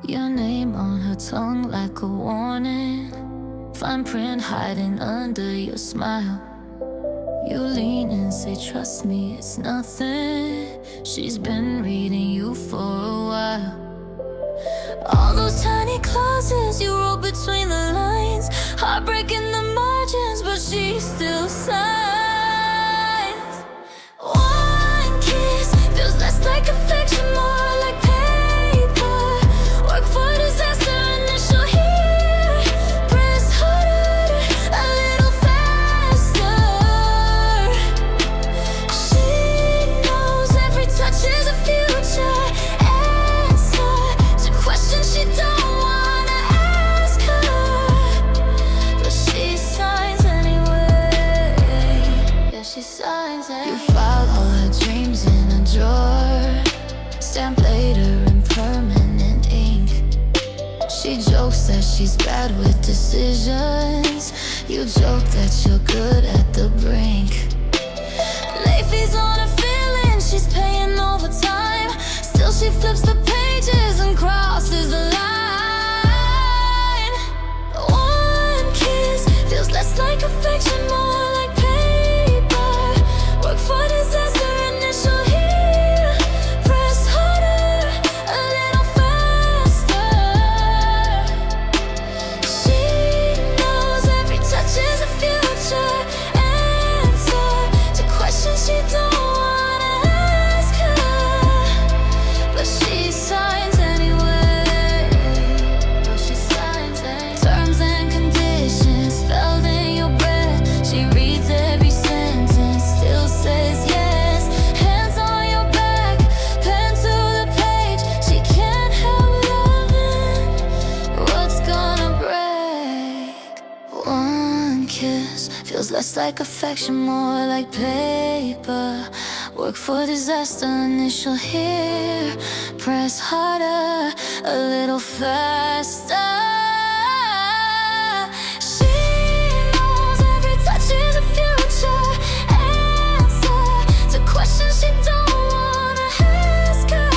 Your name on her tongue like a warning, fine print hiding under your smile. You lean and say, trust me, it's nothing. She's been reading you for a while. All those tiny clauses you wrote between the lines, heartbreak in the margins, but she still signs. One kiss feels less like affection, more like paper. Work for disaster, initial here. Press harder, a little faster. She knows every touch is a future answer to questions she don't wanna ask her, but she signs anyway. Yeah, she signs anyway. You filed all her dreams in a drawer, stamp later in permanent ink. She jokes that she's bad with decisions. You joke that you're good at the brink. Late fees on her feelings, she's paying overtime. Still she flips the pages and crosses the line. One kiss feels less like affection, more like paper. Work for disaster, initial here. Press harder, a little faster. She knows every touch is a future answer to questions she don't wanna ask her, but she signs anyway. But she signs anyway. Terms and conditions spelled in your breath. She reads every sentence, still says yes. Hands on your back, pen to the page. She can't help loving what's gonna break. One kiss feels less like affection, more like paper. Work for disaster, initial here. Press harder, a little faster. She knows every touch is a future answer to questions she don't wanna ask her,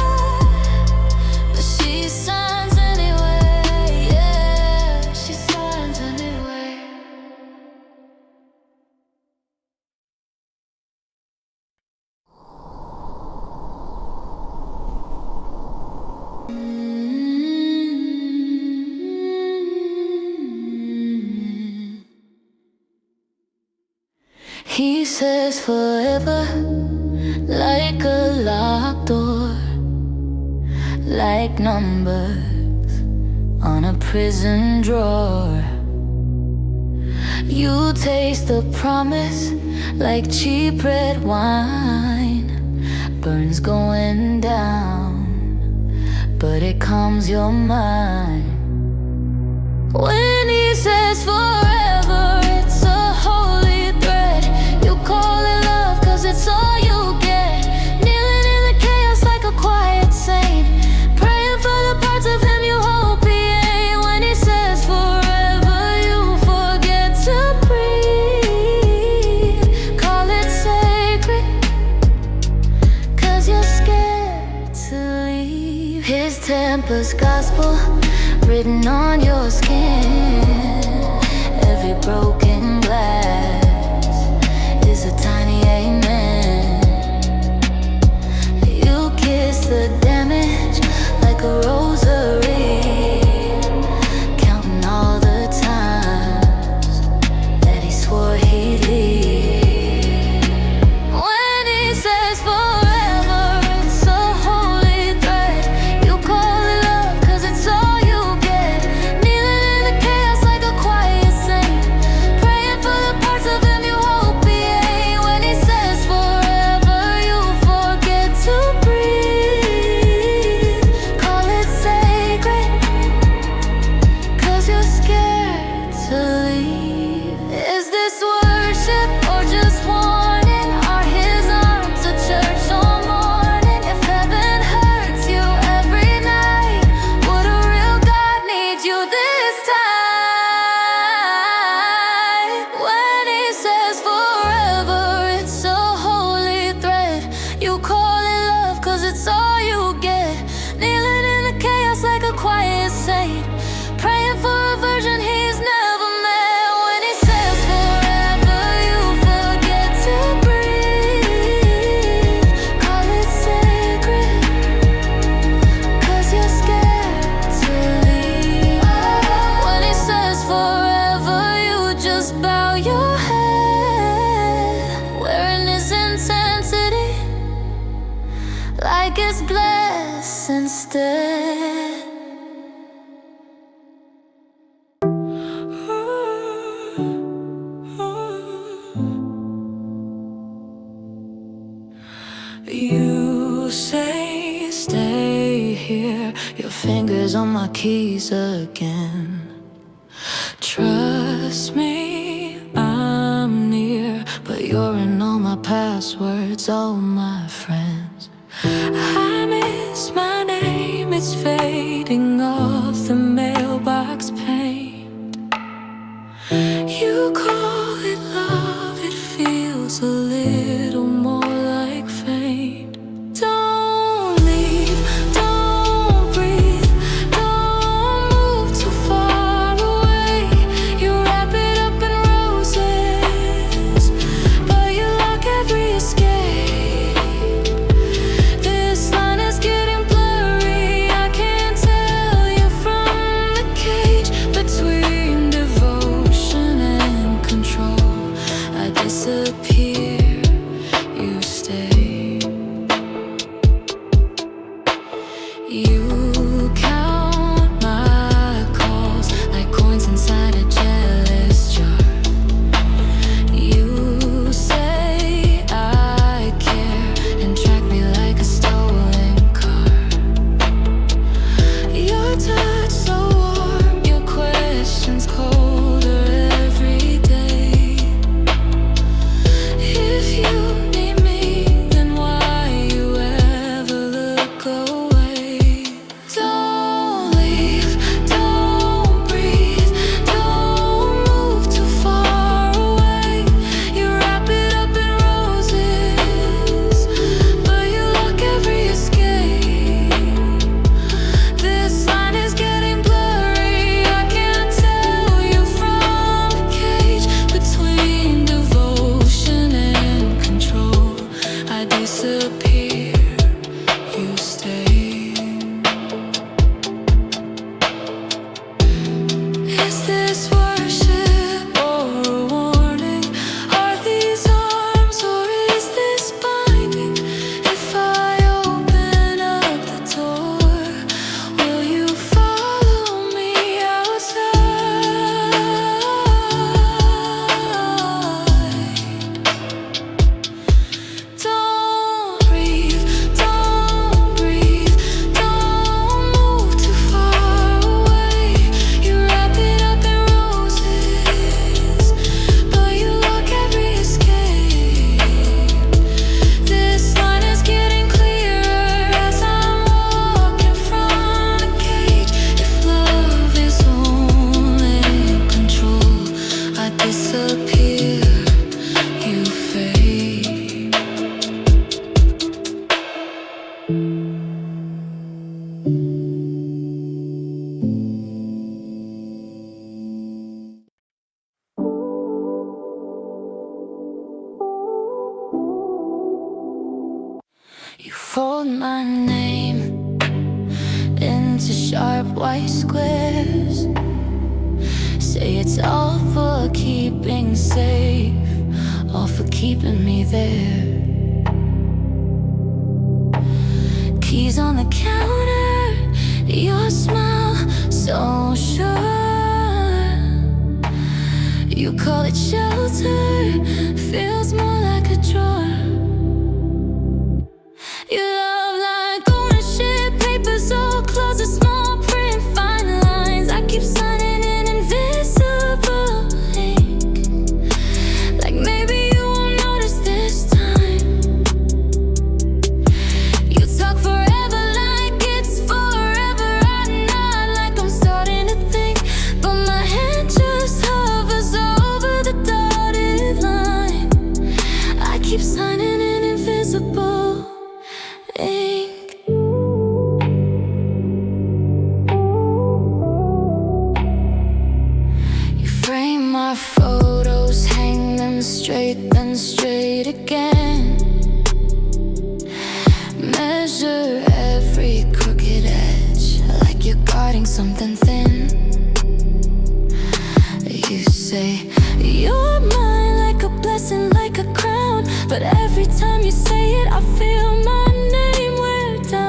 but she signs anyway. Yeah, she signs anyway. He says forever, like a locked door, like numbers on a prison drawer. You taste the promise like cheap red wine, burns going down, but it calms your mind. When he says forever, it's a holy thread. You call it love cause it's all you get. Kneeling in the chaos like a quiet saint, praying for the parts of him you hope he ain't. When he says forever, you forget to breathe. Call it sacred cause you're scared to leave. His temper's gospel written on your skin. Every broken glass is a tiny amen. You kiss the damage like a rosary, counting all the times that he swore he'd leave. When he says forever, it's a holy thread. You call it love cause it's all you get. Kneeling in the chaos like a quiet saint, praying just bless instead. You say stay here, your fingers on my keys again. Trust me, I'm near, but you're in all my passwords, all my friends. I miss my name, it's fading off the mailbox paint. You call it love, it feels a little more like fate. Don't leave, don't breathe, don't move too far away. You wrap it up in roses, but you lock every escape. This line is getting blurry, I can't tell you from the cage. Between devotion and control, I disappear, you stay. You count my calls like coins inside a jealous jar. You say I care and track me like a stolen car. Your touch so warm, your questions colder every day. If you need me, then why you ever look away? Don't leave, don't breathe, don't move too far away. You wrap it up in roses, but you lock every escape. This line is getting blurry, I can't tell you from the cage. Between devotion and control, I disappear, you stay. Is this worship or a warning? Are these arms or is this binding? If I open up the door, will you follow me outside? Don't breathe, don't move too far away. You wrap it up in roses, but you lock every escape. This line is getting clearer as I'm walking from the cage. If love is only control, I disappear, you fade. You fold my name into sharp white squares. Say it's all for keeping safe, all for keeping me there. Keys on the counter, your smile so sure. You call it shelter, feels more like a drawer. Your love like ownership, papers all closed, a small print, fine lines. I keep signing in invisible ink, like maybe you won't notice this time. You talk forever like it's forever. I nod like I'm starting to think, but my hand just hovers over the dotted line. I keep signing in invisible ink. You frame my photos, hang them straight, then straight again. Measure every crooked edge like you're guarding something thin. You say you're mine like a blessing, like a crown, but every time you say it, I feel my name wear down.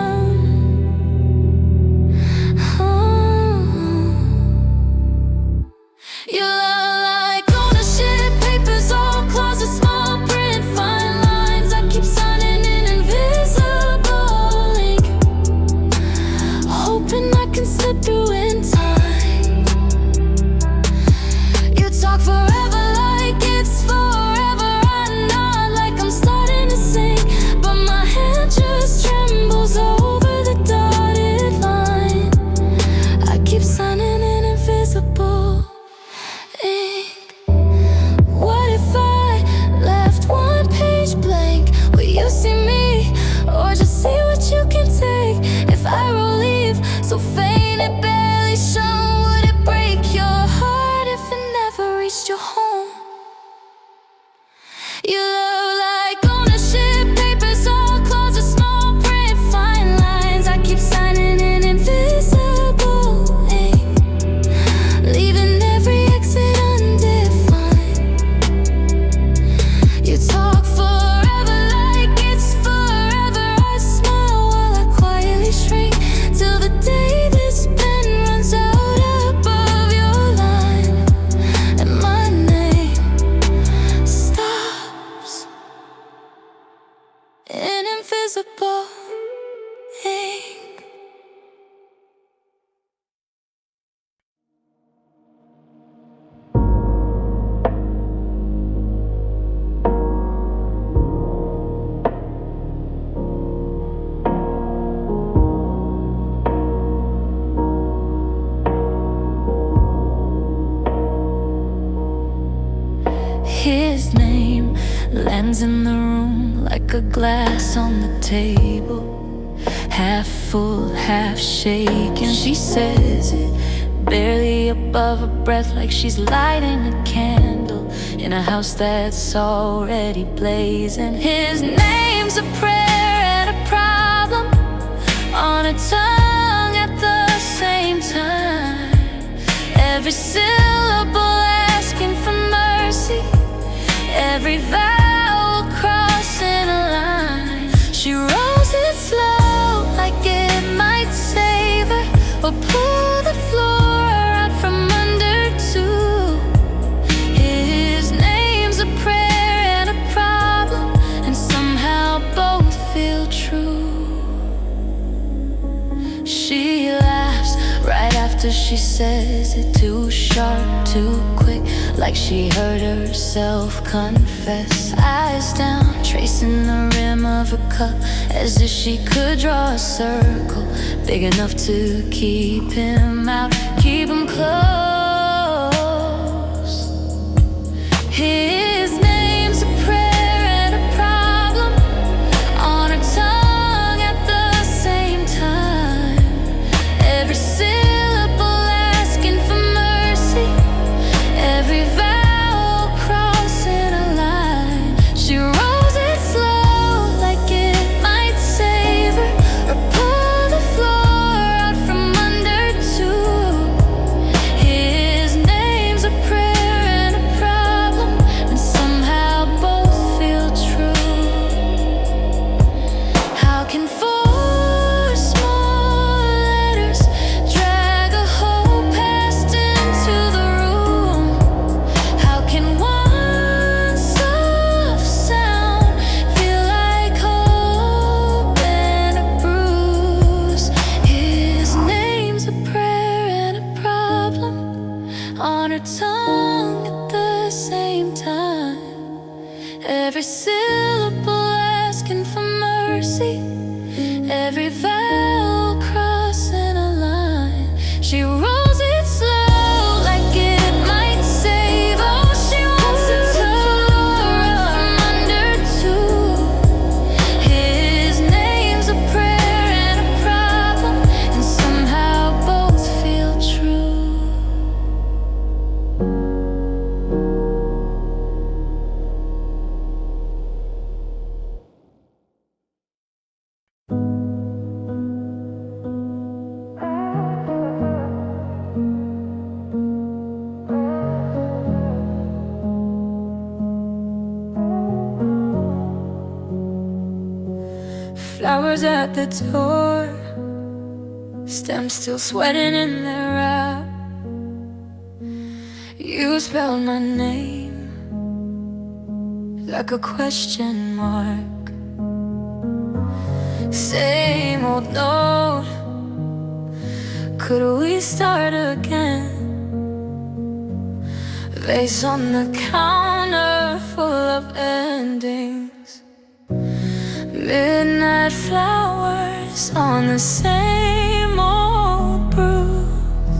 reached your home. You love like ownership, papers all closet, small print, fine lines. I keep signing in invisible ink, leaving every exit undefined. You talk forever like it's forever. I smile while I quietly shrink till the day this pen runs out above your line and my name stops in invisible ink. His name lands in the room like a glass on the table, half full, half shaken. She says it barely above her breath, like she's lighting a candle in a house that's already blazing. His name's a prayer and a problem on her tongue at the same time. Every syllable asking for mercy, every vowel crossing a line. She rolls it slow like it might save her, or pull the floor out from under too. His name's a prayer and a problem, and somehow both feel true. She laughs right after she says it, too sharp, too quick, like she heard herself confess. Eyes down, tracing the rim of her cup, as if she could draw a circle big enough to keep him out, keep him close. His name's a prayer and a problem on her tongue at the same time. Every syllable asking for mercy, every vowel crossing a line. She rolls it slow like it might save her, or pull the floor out from under too. His name's a prayer and a problem, and somehow both feel true. How can four small letters drag a whole past into the room? How can one soft sound feel like hope and a bruise? His name's a prayer and a problem on her tongue at the same time. Every syllable asking for mercy, every vowel crossing a line. She rolls it slow like it might save. Oh, she wants to floor out from under too. His name's a prayer and a problem, and somehow both feel true. Flowers at the door, stems still sweating in their wrap. You spelled my name like a question mark. Same old note, could we start again? Vase on the counter full of endings, midnight flowers on the same old bruise.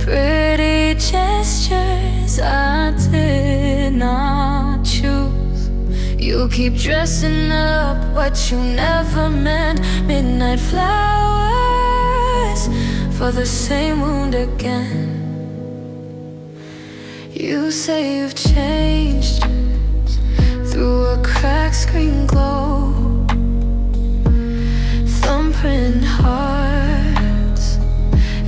Pretty gestures I did not choose. You keep dressing up what you never meant. Midnight flowers for the same wound again. You say you've changed through a cracked screen glow, thumbprint hearts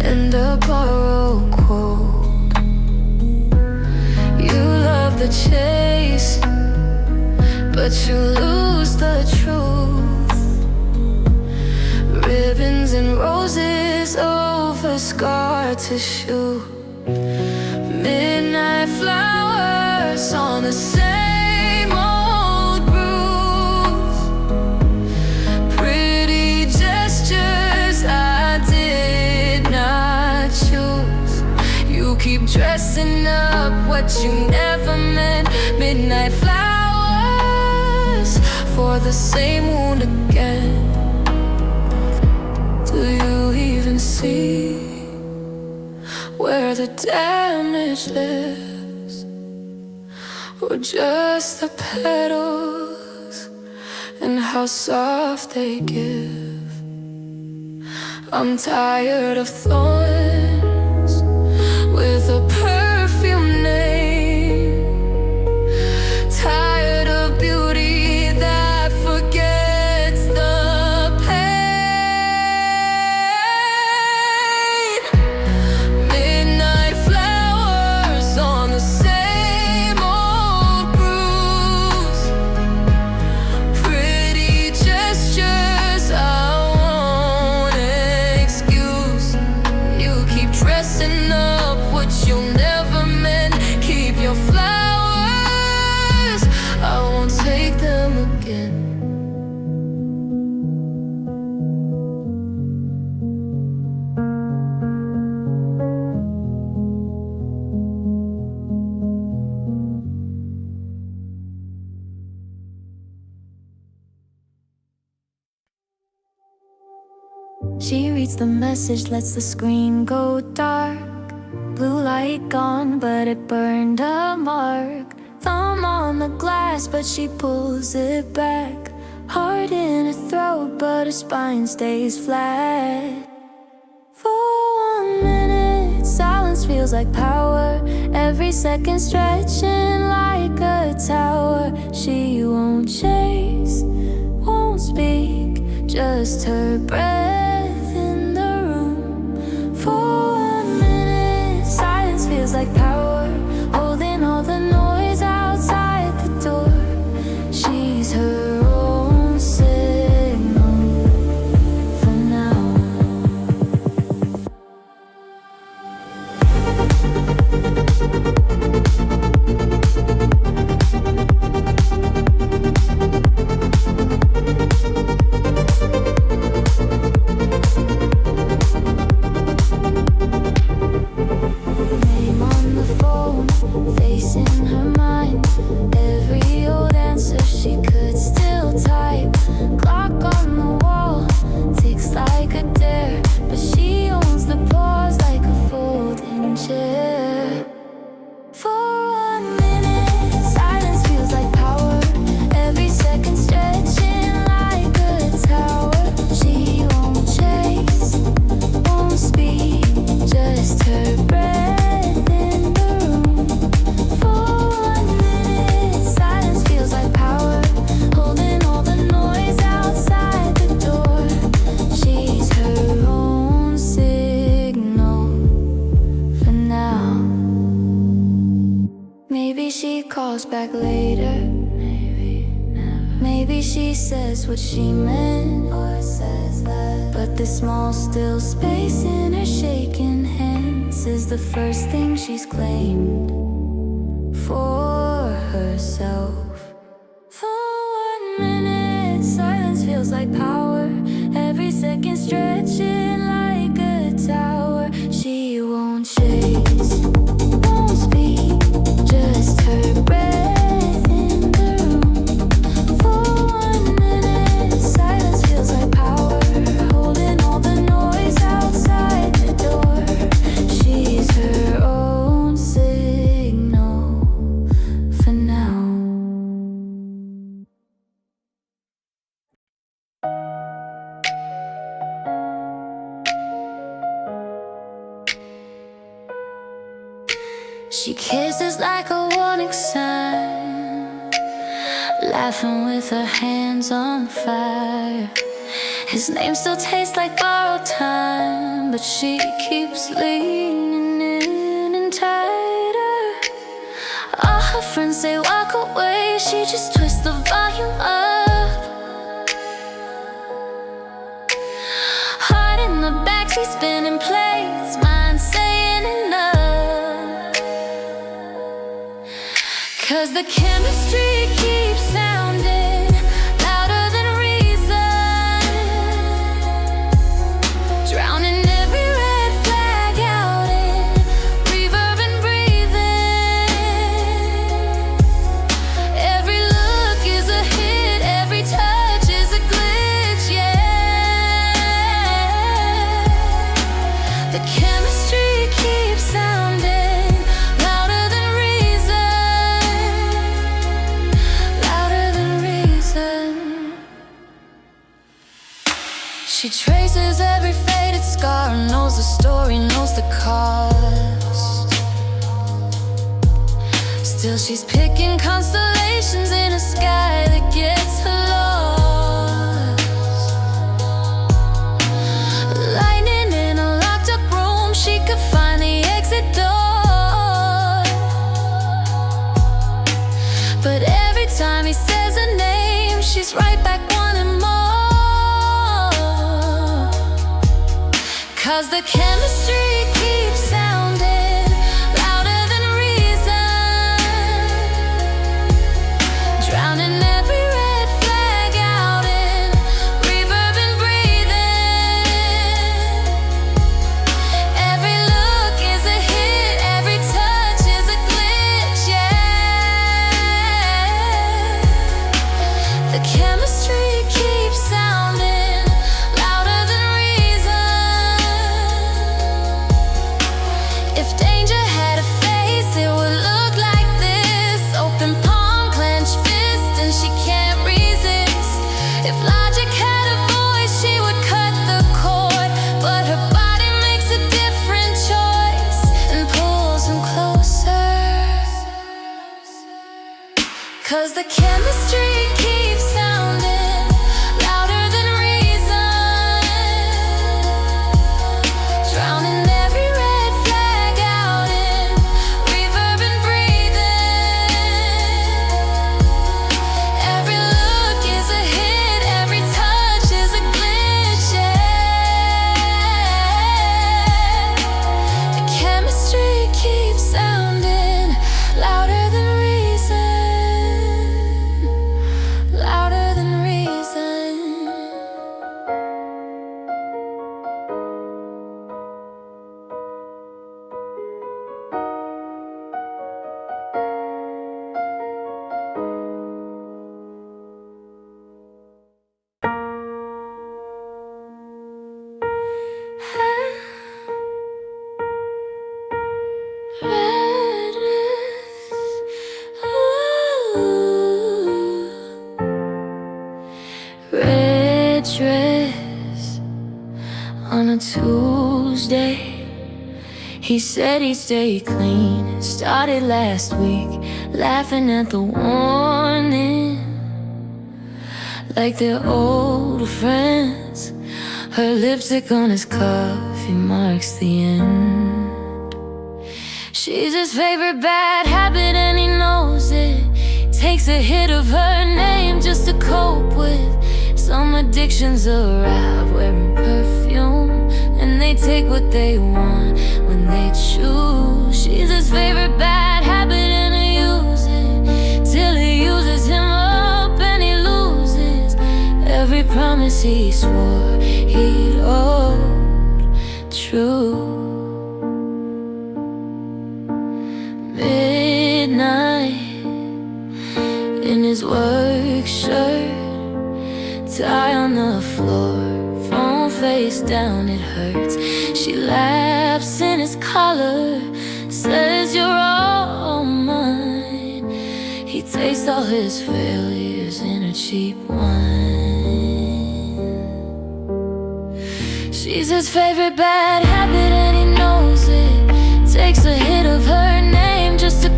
and a borrowed quote. You love the chase, but you lose the truth. Ribbons and roses over scar tissue. Midnight flowers on the same old bruise. Pretty gestures I did not choose. You keep dressing up what you never meant. Midnight flowers for the same wound again. Do you even see where the damage lives, or just the petals and how soft they give? I'm tired of thorns with a perfume name, tired of beauty that forgets the pain. Midnight flowers on the same old bruise. Pretty gestures I won't excuse. You keep dressing up what you never meant. Keep your flowers, I won't take them again. She reads the message, lets the screen go dark. Blue light gone, but it burned a mark. Thumb on the glass, but she pulls it back. Heart in her throat, but her spine stays flat. For 1 minute, silence feels like power. Every second stretching like a tower. She won't chase, won't speak, just her breath in the room. For 1 minute, silence feels like power, holding all the noise outside the door. She's her own signal for now. Name on the phone, face in her mind. Every old answer she could still type. Clock on the wall, ticks like a dare, but she owns the pause like a folding chair. For 1 minute, silence feels like power. Every second stretching like a tower. She won't chase, won't speak, just her breath in the room. For 1 minute, silence feels like power, holding all the noise outside the door. She's her own signal for now. Maybe she calls back later, maybe never. Maybe she says what she meant, or says that. But this small still space in her shaking hands is the first thing she's claimed for herself. For 1 minute, silence feels like power. Every second stretching like a tower. She won't chase, won't speak, just her breath in the room. For 1 minute, silence feels like power, holding all the noise outside the door. She's her own signal for now. kiss is like a warning sign, laughing with her hands on fire. His name still tastes like borrowed time, but she keeps leaning in and tighter. All her friends say walk away, she just twists the volume up. Heart in the backseat spinning plates, mind saying enough. 'Cause the chemistry keeps sounding louder than reason, drowning every red flag out in reverb and breathing. Every look is a hit, every touch is a glitch, yeah. The chemistry keeps sounding louder than reason, louder than reason. She traces every faded scar, knows the story, knows the cost. Still she's picking constellations in a sky that gets her lost. Lightning in a locked up room, she could find the exit door. But every time he says her name, she's right back wanting more. 'Cause the chemistry keeps sounding louder than reason, drowning every red flag out in reverb and breathing. Every look is a hit, every touch is a glitch, yeah. The chemistry keeps sounding louder than reason. If danger had a face, it would look like this. Open palm, clenched fist, and she can't resist. If logic had a voice, she would cut the cord. But her body makes a different choice and pulls him closer. 'Cause the chemistry keeps sounding louder than reason, drowning every red flag out in reverb and breathing. Every look is a hit, every touch is a glitch, yeah. The chemistry keeps sounding louder than reason, louder than reason. Red dress on a Tuesday. He said he'd stay clean, started last week, laughing at the warning, like they're old friends. Her lipstick on his coffee marks the end. She's his favorite bad habit and he knows it. Takes a hit of her name just to cope with. Some addictions arrive wearing perfume, and they take what they want when they choose. She's his favorite bad habit and he uses it till he uses him up and he loses every promise he swore he'd hold true. Midnight in his work shirt, tie on the floor, phone face down, it hurts. She laughs in his collar, says you're all mine. He tastes all his failures in her cheap wine. She's his favorite bad habit and he knows it. Takes a hit of her name just to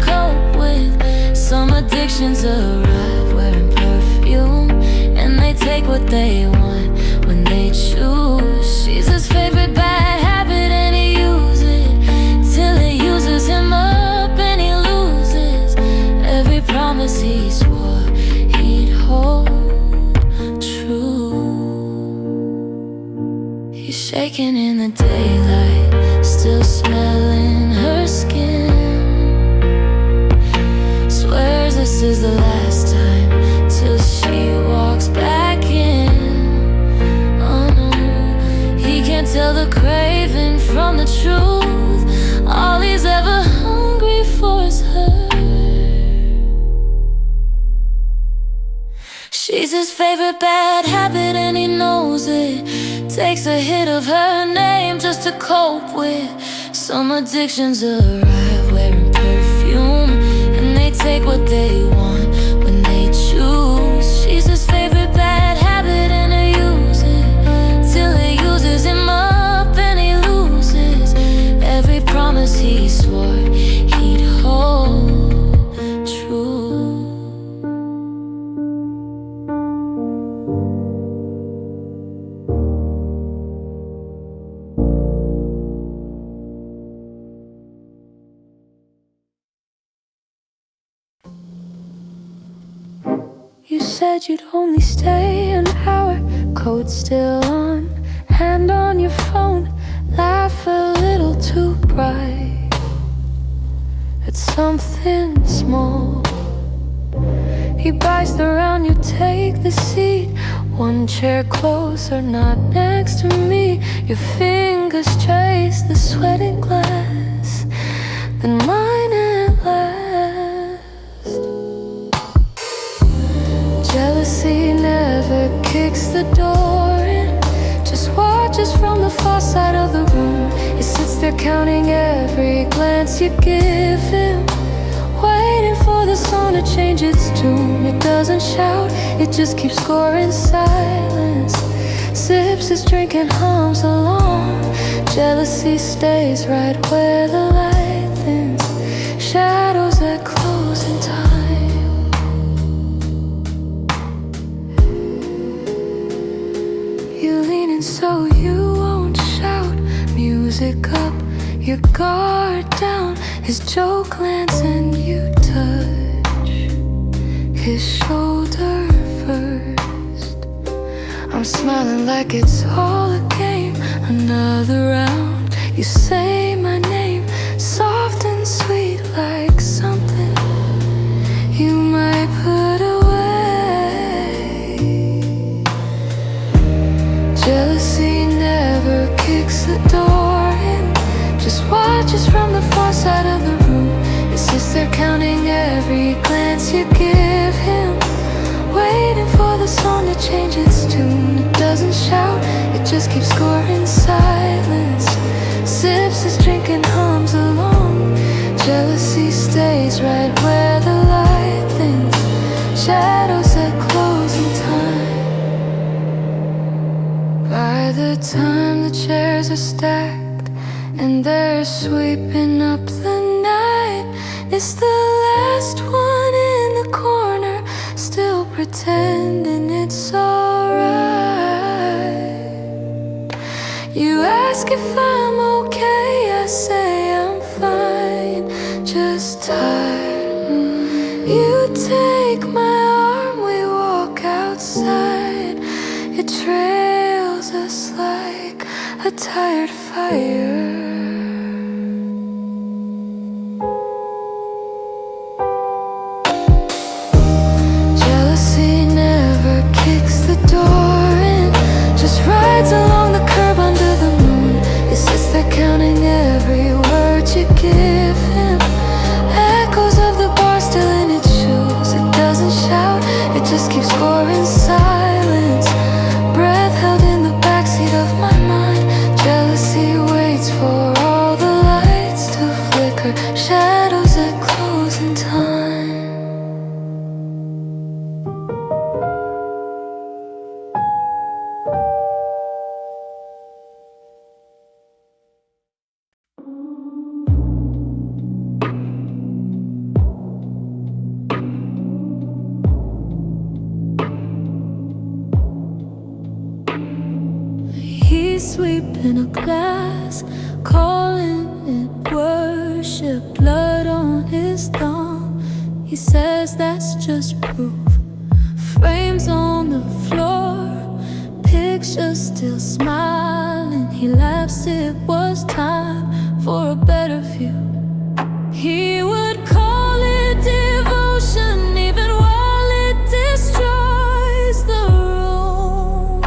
addictions arrive wearing perfume, and they take what they want when they choose. She's his favorite bad habit, and he uses it till it uses him up, and he loses every promise he swore he'd hold true. He's shaking in the daylight, still smelling her skin. Swears this is the last time, till she walks back in. Oh no, he can't tell the craving from the truth. All he's ever hungry for is her. She's his favorite bad habit, and he knows it. Takes a hit of her name just to cope with. Some addictions arrive wearing perfume, and they take what they want when they choose. She's his favorite bad habit, and he uses it till it uses him up, and he loses every promise he swore he'd hold true. You said you'd only stay an hour, code still on, hand on your phone, laugh a little too bright at something small. He buys the round, you take the seat, one chair closer, not next to me. Your fingers trace the sweating glass, then mine at last. Jealousy never kicks the door in, just watches from the far side of the room. He sits there counting every glance you give him, waiting for the song to change its tune. It doesn't shout, it just keeps score in silence. Sips his drink and hums along. Jealousy stays right where the light thins, shadows that close in time. So you won't shout, music up, your guard down. His joke lands and you touch his shoulder first. I'm smiling like it's all a game, another round. You say my name, soft and sweet, like something you might put away. Jealousy never kicks the door in, just watches from the far side of the room. It sits there counting every glance you give him, waiting for the song to change its tune. It doesn't shout, it just keeps score in silence. Sips his drink and hums along. Jealousy stays right where the light thins, shadows that close in time. By the time the chairs are stacked and they're sweeping up the night, it's the last one in the corner, still pretending it's alright. You ask if I'm okay, I say I'm fine, just tired. You take my arm, we walk outside. It trails us like a tired fire. Jealousy never kicks the door in, just rides along the curb under the moon. He sits there counting every word you give him, echoes of the bar still in its shoes. It doesn't shout, it just keeps score in silence. Breath held in the backseat of my mind. Jealousy waits for all the lights to flicker, shadows that close in time. sweeping a glass, calling it worship. Blood on his thumb, he says that's just proof. Frames on the floor, pictures still smiling. He laughs, it was time for a better view. He would call it devotion, even while it destroys the room.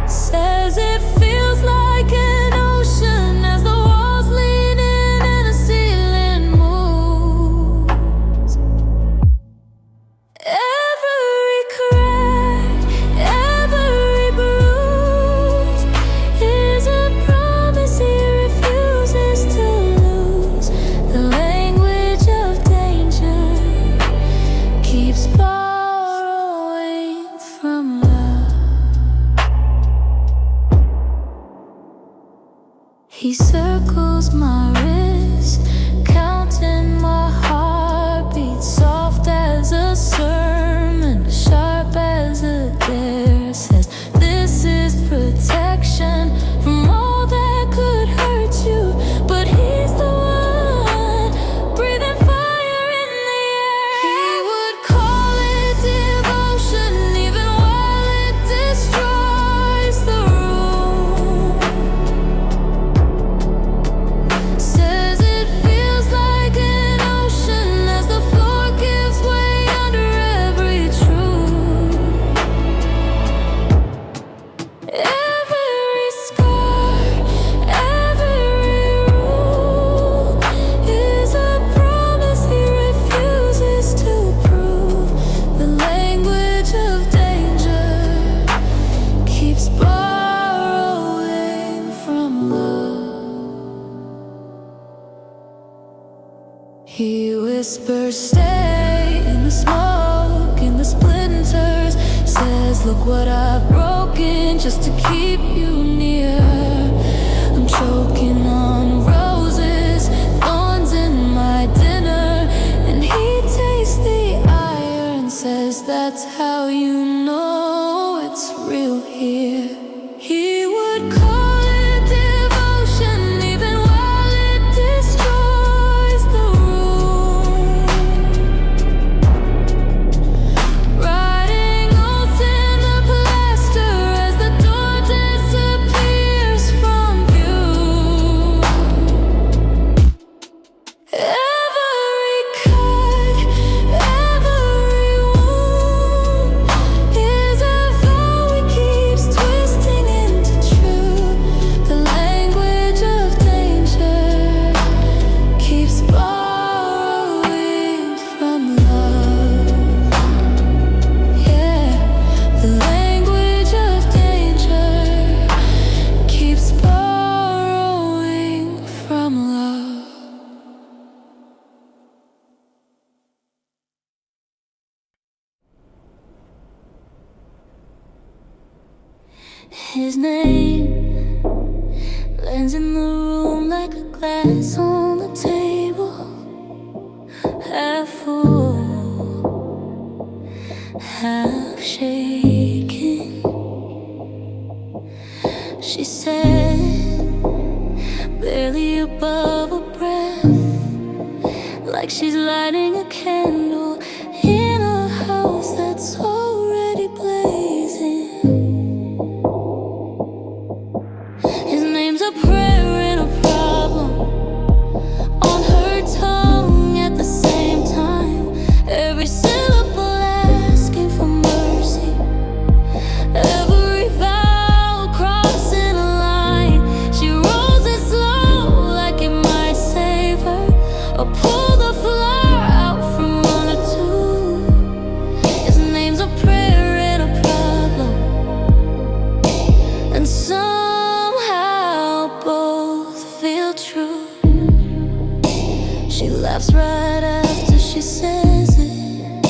Says it feels like an ocean as the walls lean in and the ceiling moves. Every crack, every bruise is a promise he refuses to lose. The language of danger keeps borrowing from love. He circles my wrist, counting my heartbeat, soft as a sermon, sharp as a dare. Says this is protection from all that could hurt you, but he's the one breathing fire in the air. He would call it devotion, even while it destroys the room. Says it feels like an ocean as the floor gives way under every truth. Every scar, every rule is a promise he refuses to prove. The language of danger keeps borrowing from love. He whispers, stay in the smoke, in the splinters. Says, look what I've broken just to keep you near. I'm choking on roses, thorns in my dinner, and he tastes the iron. Says that's how you know it's real here. He would call it devotion, even while it destroys the room. Writing on cinder plaster as the door disappears from view. Every cut, every wound is a vow he keeps twisting into truth. The language of danger keeps borrowing from love. Yeah, the language of danger keeps borrowing from love. His name lands in the room like a glass on the table, half full, half shaken. She said, barely above her breath, like she's lighting a candle in a house that's already blazing. His name's a prayer and a problem on her tongue at the same time. Every syllable asking for mercy, every vowel crossing a line. She rolls it slow like it might save her, or pull the floor out from under too. His name's a prayer and a problem, and somehow both feel true. She laughs right after she says it,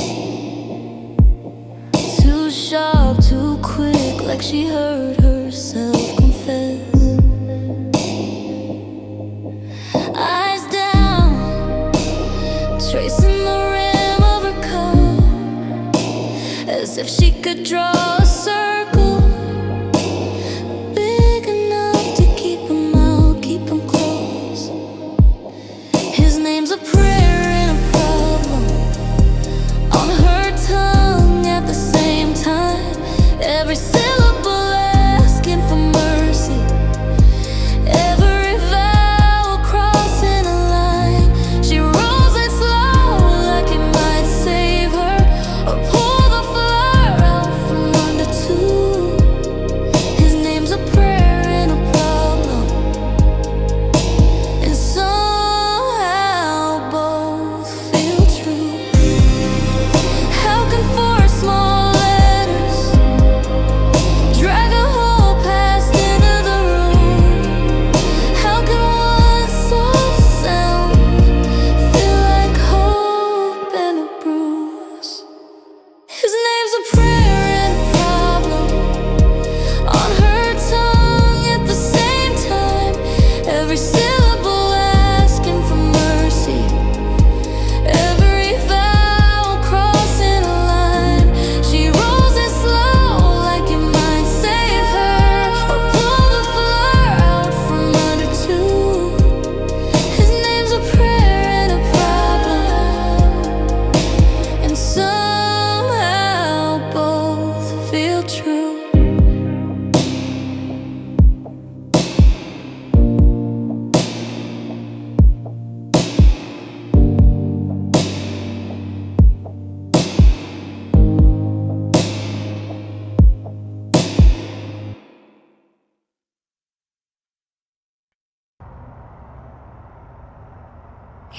too sharp, too quick, like she heard herself confess. Eyes down, tracing the rim of her cup, as if she could draw a circle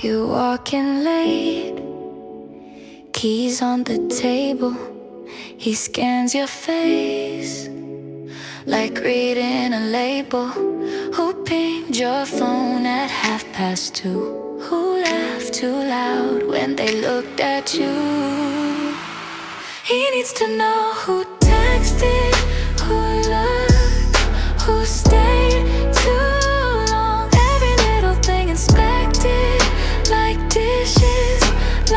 You walk in late, keys on the table. He scans your face like reading a label. Who pinged your phone at 2:30? Who laughed too loud when they looked at you? He needs to know who texted, who looked, who stayed too long. Every little thing inspected, like dishes,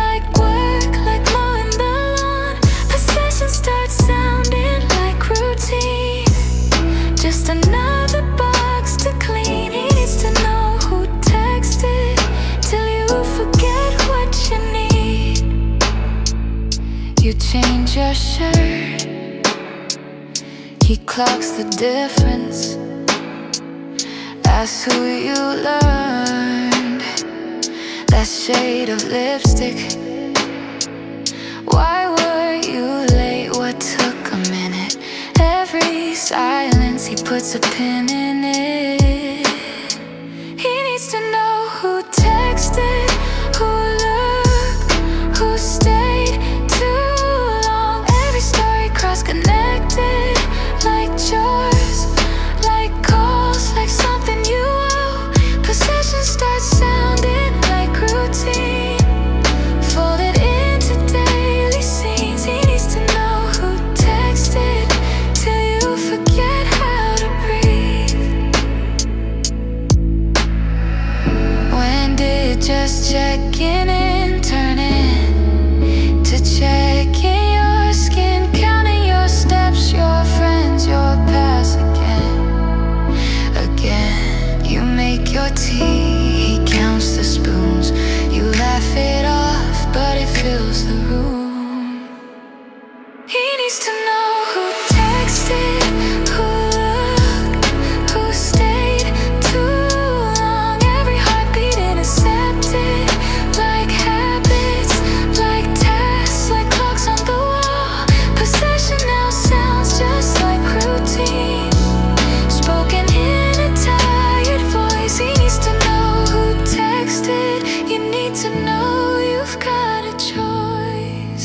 like work, like mowing the lawn. Possession starts sounding like routine, just another box to clean. He needs to know who texted till you forget what you need. You change your shirt, he clocks the difference. That's who you learned, that shade of lipstick. Why were you late? What took a minute? Every silence, he puts a pin in it. He needs to know who texted, who looked, who stayed too long. Every story cross-connected, like chores, like calls, like something you owe. Possession starts sounding like routine, folded into daily scenes. He needs to know who texted till you forget how to breathe. When did just checking in turn into checking your skin, counting your steps, your friends, your past again? You make your tea, he counts the spoons. You laugh it off, but it fills the room. He needs to know who texted, who looked, who stayed too long. Every heartbeat intercepted, like habits, like tasks, like clocks on the wall. Possession now sounds just like routine, spoken in a tired voice. He needs to know who texted. You need to know you've got a choice.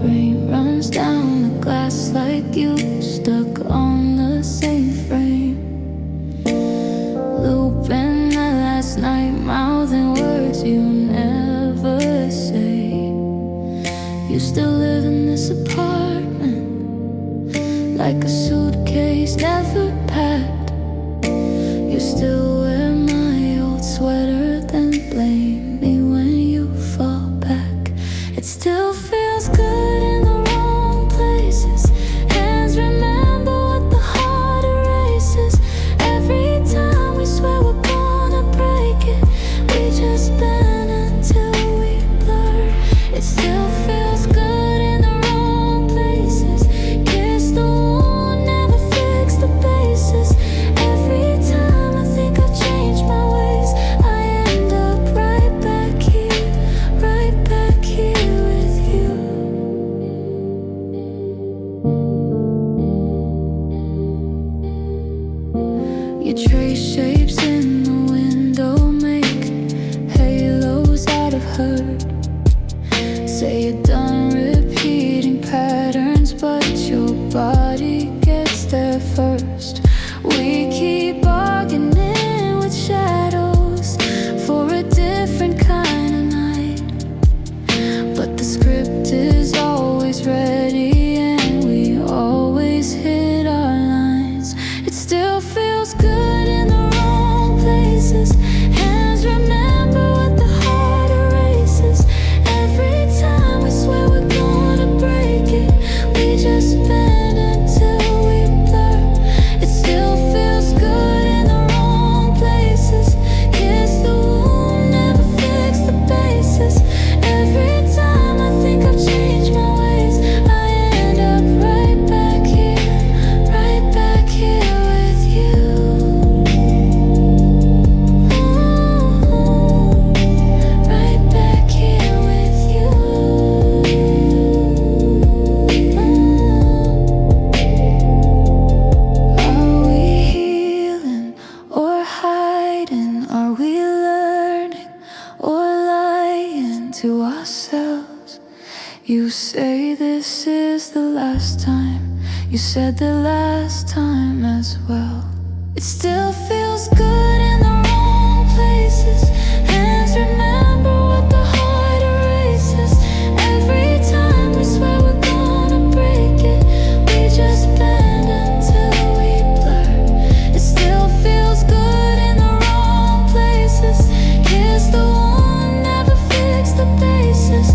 Rain runs down the glass like you stuck on the same frame, looping the last night, mouthing words you never say. You still live in this apartment, like a suitcase never packed. You still wear my old sweater, then blame me when you fall back. It still feels good in the wrong places. Hands remember what the heart erases. Every time we swear we're gonna break it, we just bend until we blur. It still feels good in the wrong places. Kiss the wound, never fix the basics. we learning or lying to ourselves? You say this is the last time. You said the last time as well. It still feels good in the wrong places. Hands remember what the heart erases. Every time we swear we're gonna break it, we just bend until we blur. It still feels good in the wrong places. Kiss the wound, never fix the basis.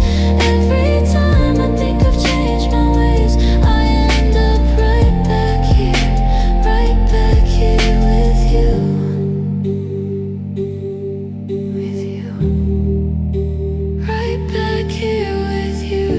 Every time I think I've changed my ways, I end up right back here with you. With you. Right back here with you.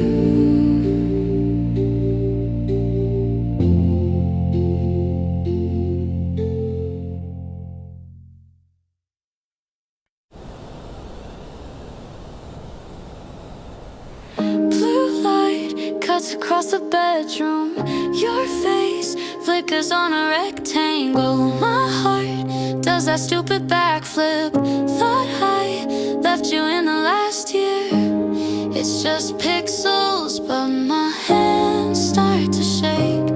Blue light cuts across the bedroom. Your face flickers on a rectangle. My heart does that stupid backflip. Thought I left you in the last year. It's just pixels, but my hands start to shake.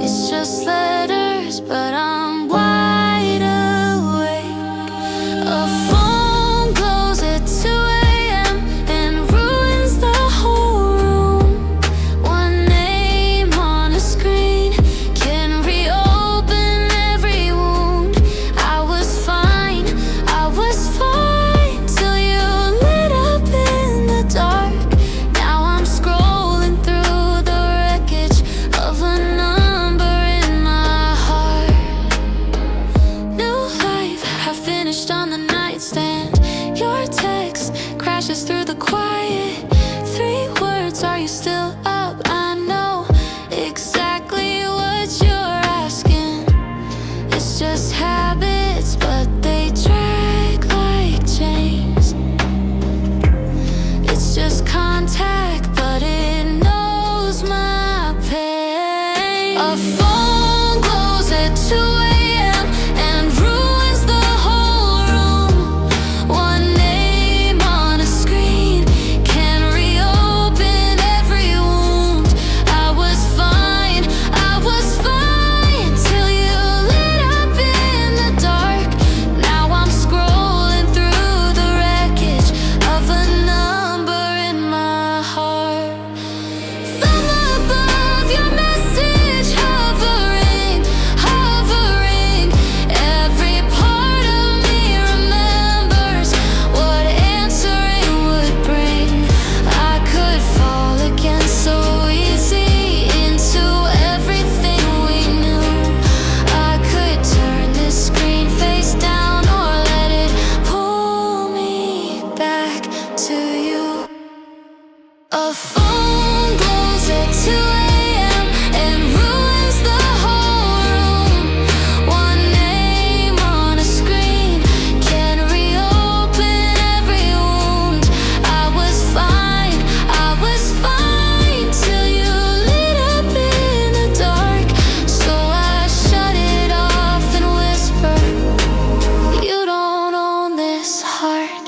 It's just letters, but I'm wide awake. A phone glows at 2 a.m. and ruins the whole room. One name on a screen can reopen every wound. I was fine till you lit up in the dark. Now I'm scrolling through the wreckage of a number in my heart. New life, I finished on the nightstand. Your text crashes through the quiet. 3 words, are you still up? I know exactly what you're asking. It's just habits, but they drag like chains. It's just contact, but it knows my pain. A phone glows at 2 a.m. and ruins the whole room. One name on a screen can reopen every wound. I was fine till you lit up in the dark. Now I'm scrolling through the wreckage of a number in my heart. From above, your message hovering. Every part of me remembers what answering would bring. I could fall again so easy into everything we knew. I could turn this screen face down or let it pull me back to you. A phone glows at 2 a.m. and ruins the whole room. One name on a screen can reopen every wound. I was fine till you lit up in the dark. So I shut it off and whispered, you don't own this heart.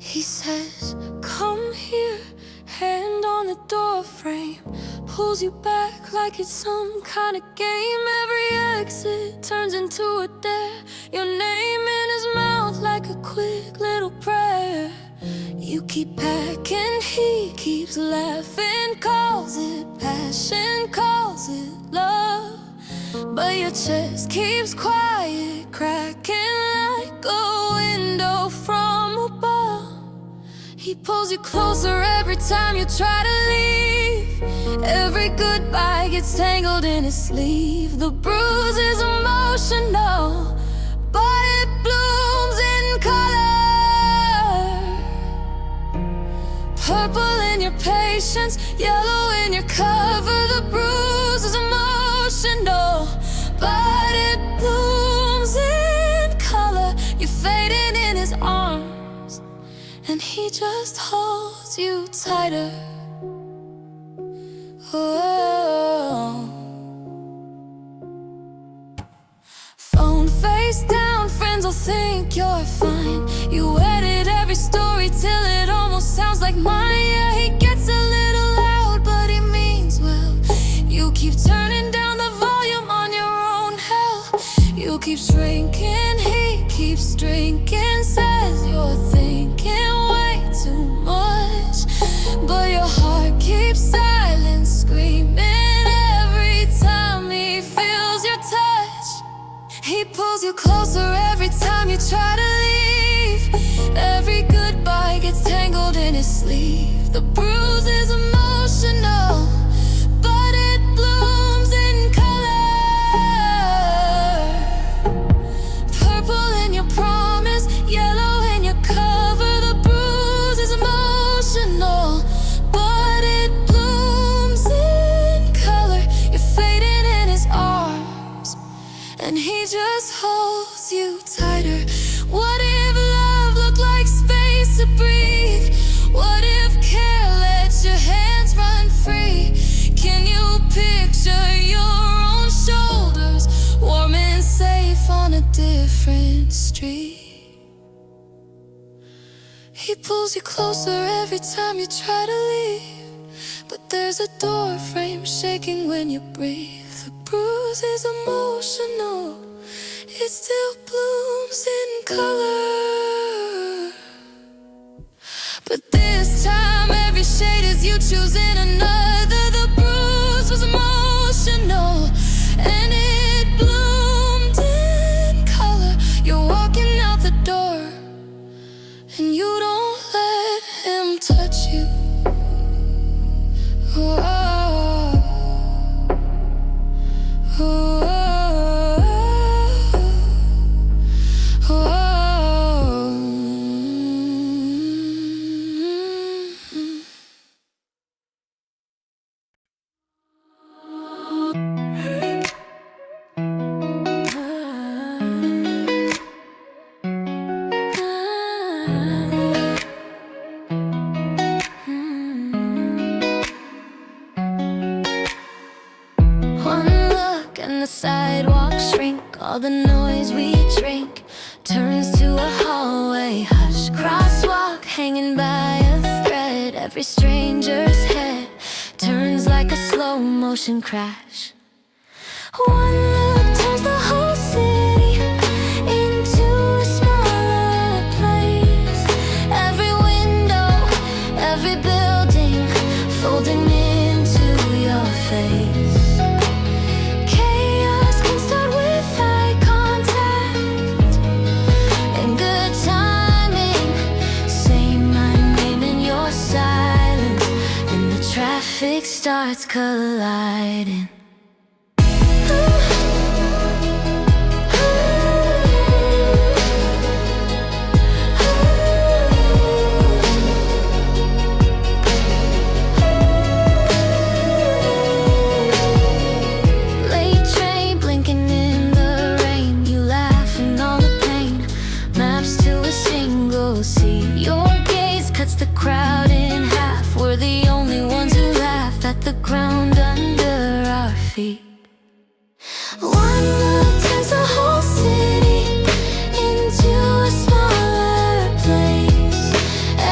He says, come here, hand on the door frame. Pulls you back like it's some kind of game. Every exit turns into a dare. Your name in his mouth like a quick little prayer. You keep packing, he keeps laughing. Calls it passion, calls it love. But your chest keeps quiet, cracking like a window from above. He pulls you closer every time you try to leave. Every goodbye gets tangled in his sleeve. The bruise is emotional, Purple in your patience, yellow in your cover. The bruise is emotional, but it blooms in color. You're fading in his arms, and he just holds you tighter. Oh. Phone face down, friends will think you're fine. You edit every story till it almost sounds like mine. Yeah, he gets a little loud, but he means well. You keep turning down the volume on your own hell. You keep shrinking, he keeps drinking. Says you're thinking way too much, but your heart keeps silent, screaming every time he feels your touch. He pulls you closer every time you try to leave. Every goodbye gets tangled in his sleeve. The bruise is emotional, but it blooms in color. Purple in your promise, yellow in your cover. The bruise is emotional, but it blooms in color. You're fading in his arms, and he just holds you tighter. What if love looked like space to breathe? What if care let your hands run free? Can you picture your own shoulders, warm and safe on a different street? He pulls you closer every time you try to leave, but there's a door frame shaking when you breathe. The bruise is emotional, it still blooms in color. But this time every shade is you choosing another. The bruise was emotional, and it bloomed in color. You're walking out the door, and you don't let him touch you. Oh. And the sidewalks shrink, all the noise we drink turns to a hallway hush. Crosswalk hanging by a thread, every stranger's head turns like a slow motion crash. One look turns the whole city into a smaller place. Every window, every building folding into your face. Traffic starts colliding. Late train blinking in the rain. You laughing all the pain. Maps to a single seat. Your gaze cuts the crowd in half. We're the only ones who laugh at the ground under our feet. One look turns the whole city into a smaller place.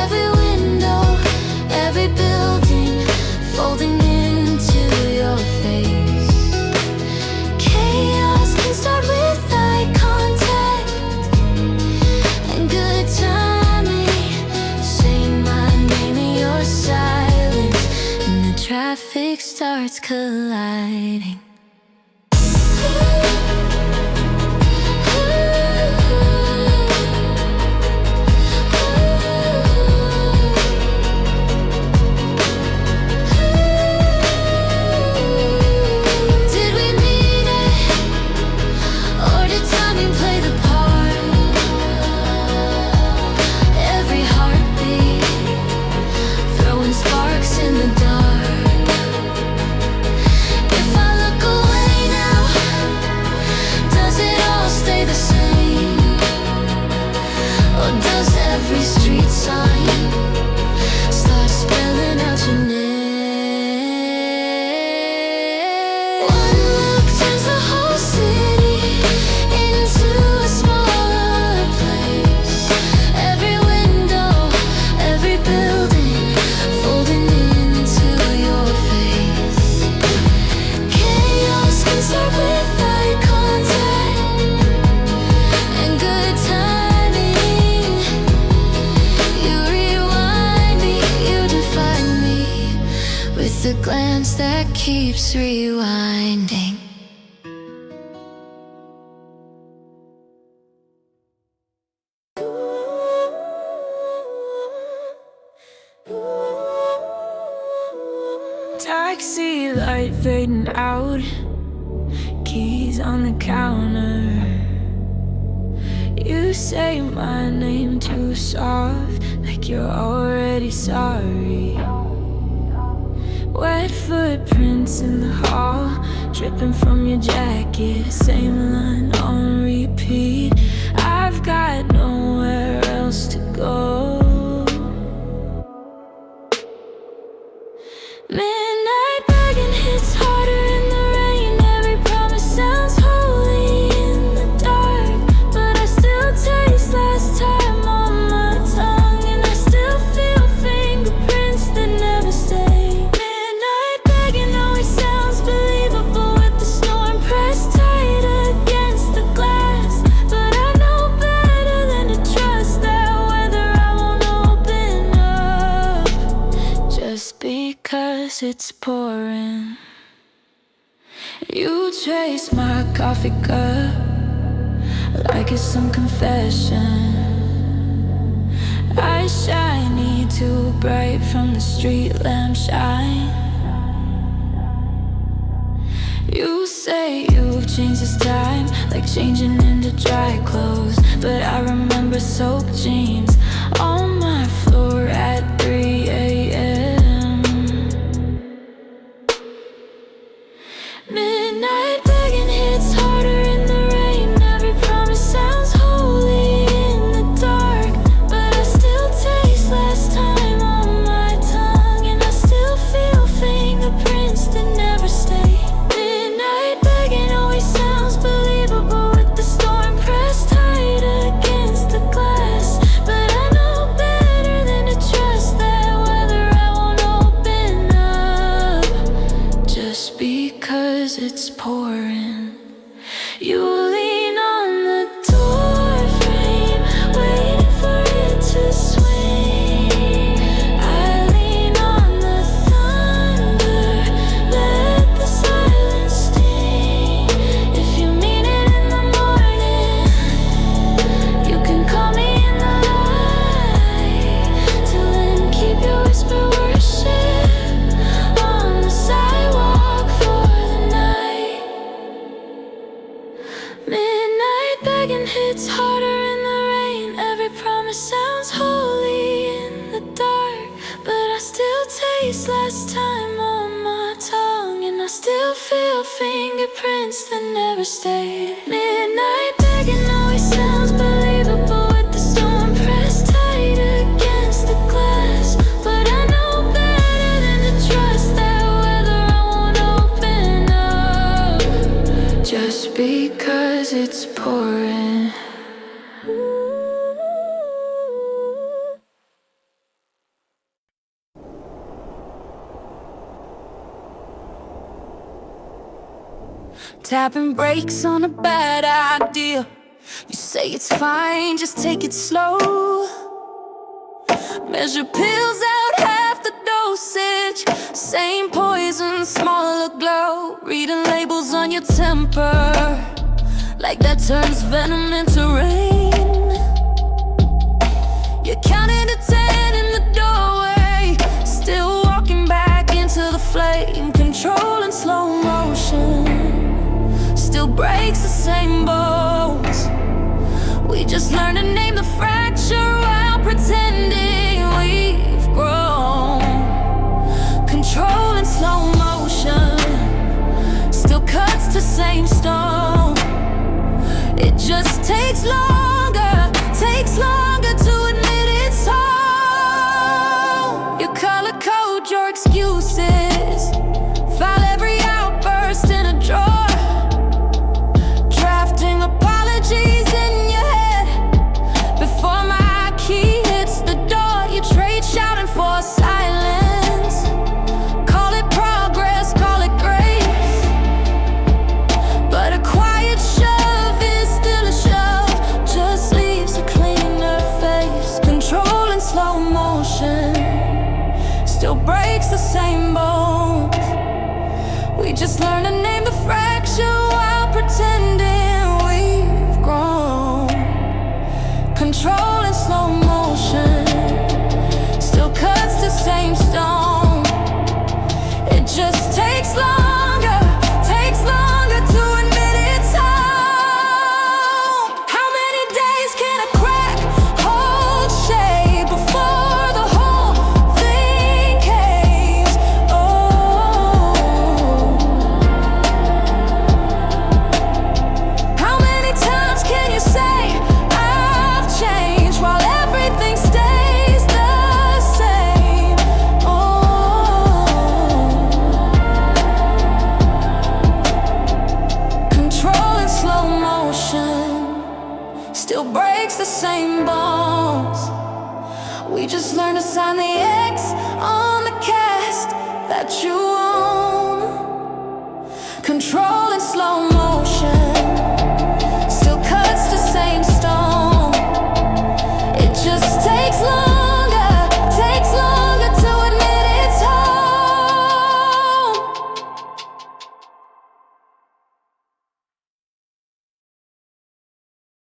Every window, every building folding into your face. Chaos can start with eye contact and good timing. Say my name in your silence, and the traffic starts colliding. Throwing that keeps rewinding. Taxi light fading out, keys on the counter. You say my name too soft, like you're already sorry. Wet footprints in the hall, dripping from your jacket. Same line on repeat. I've got nowhere else to go. Midnight begging hits harder in the rain. Every promise sounds holy in the dark, but I still taste last time on my tongue, and I still feel fingerprints that never stay. Midnight begging always sounds believable with the storm pressed tight against the glass, but I know better than to trust that weather. I won't open up just because it's pouring. You trace my coffee cup like it's some confession. Eyes shiny, too bright from the street lamp shine. You say you've changed this time, like changing into dry clothes, but I remember soaked jeans on my floor at 3 a.m. Midnight begging hits harder in the rain. Every promise sounds holy in the dark, but I still taste last time on my tongue, and I still feel fingerprints that never stay. Midnight begging always sounds believable with the storm pressed tight against the glass, but I know better than to trust that weather. I won't open up just because it's pouring. You lean on the door frame, waiting for it to swing. I lean on the thunder, let the silence sting. If you mean it in the morning, you can call me in the light. Till then, keep your whisper worship on the sidewalk for the night. Midnight begging hits harder in the rain. Every promise sounds holy in the dark, but I still taste last time on my tongue, and I still feel fingerprints that never stayed. Midnight begging always sounds believable with the storm pressed tight against the glass, but I know better than to trust that weather. I won't open up just because it's pouring. Tapping brakes on a bad idea. You say it's fine, just take it slow. Measure pills out half the dosage. Same poison, smaller glow. Reading labels on your temper, like that turns venom into rain. You're counting to 10 in the doorway, still walking back into the flame. Controlling slow motion, still breaks the same bones. We just learned to name the fracture while pretending we've grown. Controlling slow motion, still cuts to same stone. It just takes longer to admit it's home. You color code your excuses, file every outburst in a drawer, drafting apologies in your head before my key hits the door. You trade shouting for silence, call it progress, call it grace, but a quiet shove is still a shove. just learn to name the fracture while pretending we've grown. Control in slow motion still cuts the same stone. It just takes longer to admit it's home. How many days can a crack hold shape before the whole thing caves? Oh, how many times can you say I've changed while everything stays the same? Oh, control in slow motion still breaks the same bones. We just learn to sign the X on the cast that you own. Control in slow motion.